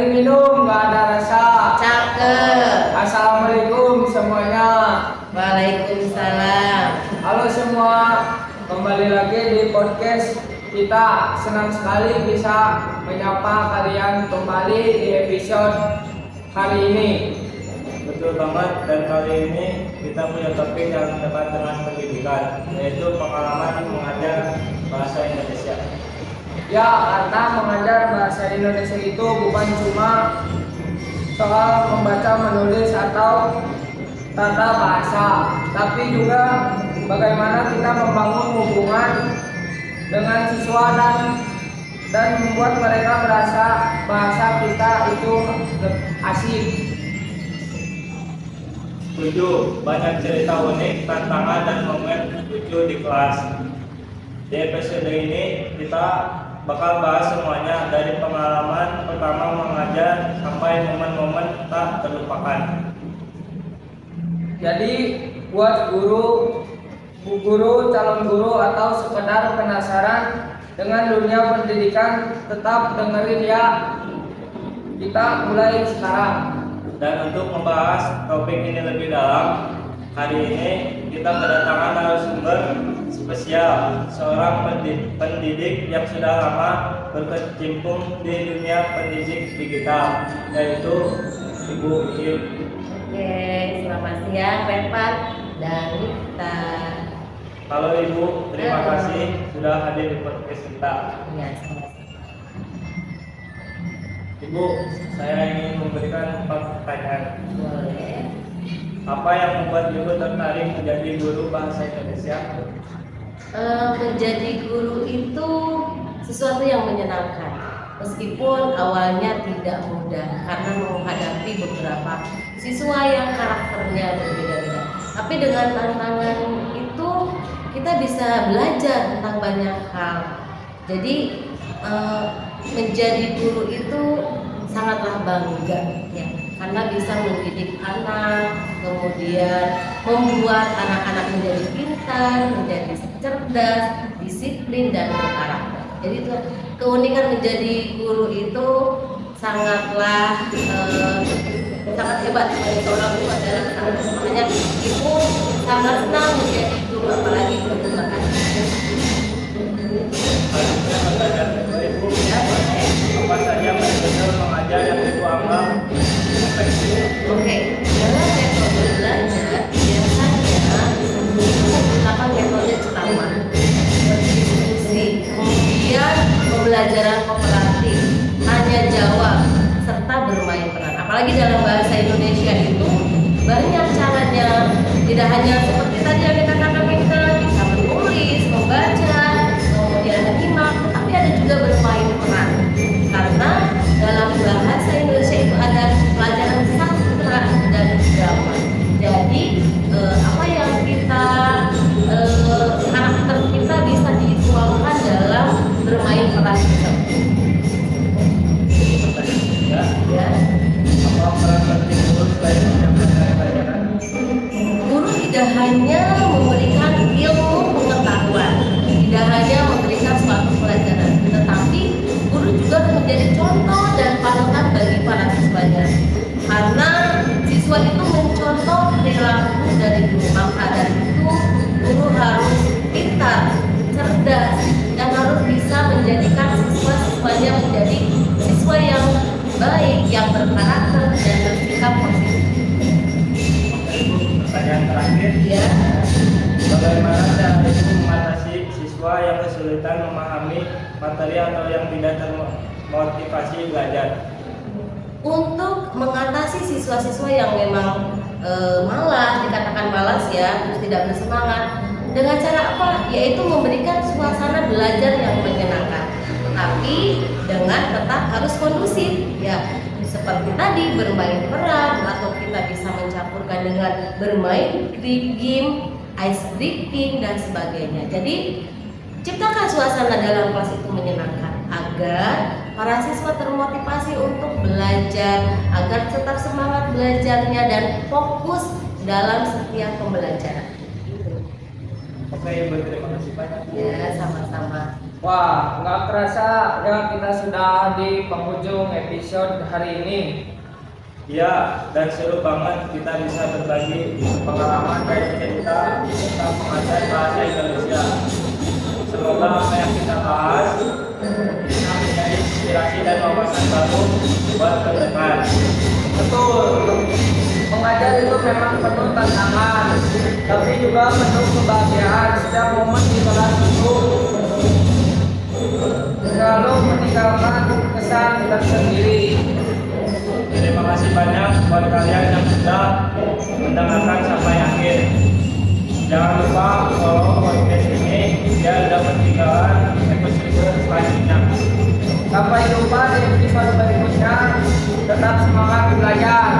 Air minum nggak ada rasa. Cakep. Assalamualaikum semuanya. Waalaikumsalam. Halo semua, kembali lagi di podcast kita. Senang sekali bisa menyapa kalian kembali di episode kali ini. Betul banget, dan kali ini kita punya topik yang dekat dengan pendidikan, yaitu pengalaman mengajar bahasa Indonesia. Ya, karena mengajar bahasa Indonesia itu bukan cuma soal membaca, menulis, atau tata bahasa, tapi juga bagaimana kita membangun hubungan dengan siswa dan membuat mereka merasa bahasa kita itu asik. Setuju, banyak cerita unik, tantangan, dan momen lucu di kelas. Di episode ini kita bakal bahas semuanya, dari pengalaman pertama mengajar sampai momen-momen tak terlupakan. Jadi buat guru, calon guru, atau sekedar penasaran dengan dunia pendidikan, tetap dengerin ya. Kita mulai sekarang. Dan untuk membahas topik ini lebih dalam, hari ini kita kedatangan narasumber spesial, seorang pendidik yang sudah lama berkecimpung di dunia pendidik digital, yaitu Ibu Iil. Oke, selamat siang Repat dan Nita. Halo Ibu, terima kasih sudah hadir di podcast kita. Ya, sama-sama. Ibu, saya ingin memberikan 4 pertanyaan. Boleh. Apa yang membuat Ibu tertarik menjadi guru bahasa Indonesia? Menjadi guru itu sesuatu yang menyenangkan, meskipun awalnya tidak mudah karena menghadapi beberapa siswa yang karakternya berbeda-beda. Tapi dengan tantangan itu kita bisa belajar tentang banyak hal. Jadi menjadi guru itu sangatlah bangga ya, karena bisa mendidik anak, kemudian membuat anak-anak menjadi pintar, menjadi cerdas, disiplin, dan berkarakter. Jadi itu keunikan menjadi guru itu sangatlah sangat hebat. Seorang guru adalah sangat, makanya ibu sangat senang menjadi guru, apalagi guru bahasa. Selanjutnya pertanyaan kedua, Ibu, apa saja metode mengajar yang Ibu anggap efektif? Oke, dalam metode belajar biasanya menggunakan metode ceramah, berdiskusi, kemudian pembelajaran kooperatif, tanya jawab, serta bermain peran. Apalagi dalam bahasa Indonesia itu banyak caranya, tidak hanya seperti tadi yang dikatakan kita bisa menulis, membaca, kemudian menyimak, tapi ada juga bermain peran. Karena dalam bahasa Indonesia itu ada pelajaran sastra dan drama. Jadi apa yang kita karakter kita bisa dituangkan dalam bermain peran tersebut. Pertanyaan ketiga, Ya. apa peran penting guru selain menyampaikan pelajaran? Guru tidak hanya memberikan ilmu pengetahuan, tidak hanya memberikan suatu pelajaran, tetapi guru juga menjadi contoh dan panutan bagi para siswanya. Karena siswa itu mencontoh perilaku dari guru, maka dari itu guru harus pintar, cerdas, dan harus bisa menjadikan siswa-siswanya menjadi siswa yang baik, yang berkarakter, dan bersikap positif. Pertanyaan terakhir, Ya. bagaimana cara Ibu mengatasi siswa yang kesulitan memahami materi atau yang tidak termotivasi belajar? Untuk mengatasi siswa-siswa yang memang malas, dikatakan malas ya, terus tidak bersemangat, dengan cara apa? Yaitu memberikan suasana belajar yang menyenangkan, tapi dengan tetap harus kondusif ya. Seperti tadi bermain peran, atau kita bisa mencampurkan dengan bermain game, ice breaking, dan sebagainya. Jadi ciptakan suasana dalam kelas itu menyenangkan agar para siswa termotivasi untuk belajar, agar tetap semangat belajarnya dan fokus dalam setiap pembelajaran. Oke, Ibu, terima kasih banyak. Ya, sama-sama. Wah, nggak kerasa ya kita sudah di penghujung episode hari ini. Ya, dan seru banget kita bisa berbagi pengalaman dan cerita tentang pengajar bahasa Indonesia. Semoga apa yang kita bahas bisa menjadi inspirasi dan wawasan baru buat pendengar. Betul, mengajar itu memang penuh tantangan, tapi juga penuh kebahagiaan. Setiap momen di kelas itu selalu meninggalkan kesan tersendiri. Terima kasih banyak buat kalian yang sudah mendengarkan sampai akhir. Jangan lupa follow podcast ini biar dapat ketinggalan episode selanjutnya. Sampai jumpa di episode berikutnya. Tetap semangat belajar.